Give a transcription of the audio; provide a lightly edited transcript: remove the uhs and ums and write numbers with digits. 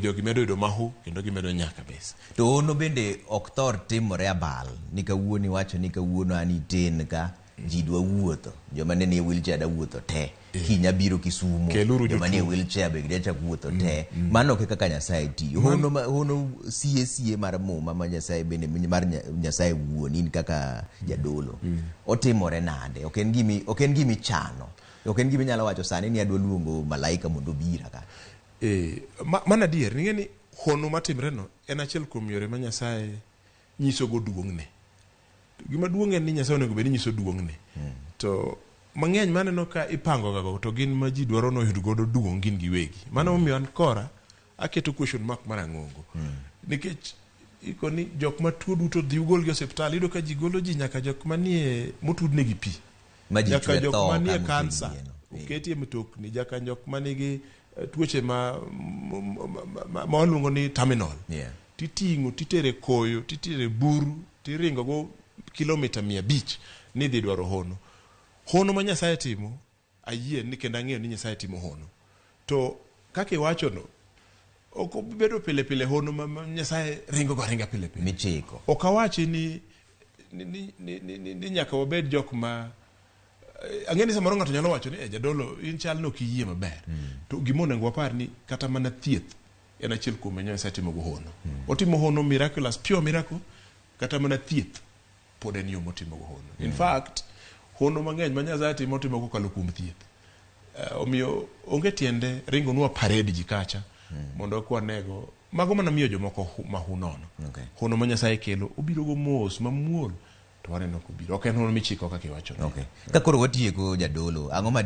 jogi medo yudo mahu kendo gimedo nyaka bes. To Hono bende ok thor timore abal ni kawuono wacho ni kawuono ani tin ka ji dwa wuotho joma ne nie wheelchair da wuotho te kinya biro Kisumu joma nie wheelchair be gidacha wuotho te mano kaka Nyasaye tiyo Hono sie mar muma ma Nyasaye bende mar Nyasaye wuoni kaka jadolo otimore nade ok en gimi chano ok en gimi nyalo wacho sani ni adwa luongo malaika mondo bira ka mana dier ni Hono matimre no en achiel kuom yore ma Nyasaye nyiso go duong'ne. Gima duong' ni Nyasaye onego bed ni nyiso duong'ne. To mang'eny maneno ka ipango gago to gin ma ji dwaro no yud godo duong' gin giwegi. Mano omiyo an kora aketo question mark marang'ongo. Nikech iko ni jok ma tuo duto dhi ugol gi osiptal yudo ka ji golo ji nyaka jok manie motudne gi pi. Nyaka jok manie kansa oketi e mtokni nyaka jok manigi tuoche ma waluongo ni terminal. Titing'o titere koyo titere buru tiringo go kilomita 500 ni dhi dwaro Hono ma Nyasaye timo ayie ni kendo ang'eyo ni Nyasaye timo Hono. To kaka iwacho no ok bedo pile Hono ma Nyasaye ringo pile michiko ok awachi ni nyaka wabed jok ma ang'eni samoro ng'ato nyalo wacho ni jadolo in chal no kiyie maber to gimonego wapar ni kata mana thieth en achiel kuom Nyasaye timo go Hono. Otimo Hono miraculous pure miracle kata mana thieth pod en yo motimo go Hono. In fact Hono mang'eny ma Nyasaye timo kokalo kuom thieth. Omiyo onge tiende ringo nwa parade ji kacha mondo kwanego mago mana miyo jomoko mahunono. Hono ma Nyasaye kelo obiro go mos mamuol to waneno ko biro ok en Hono michiko kaka iwacho. Ka koro watieko jadolo ang'o ma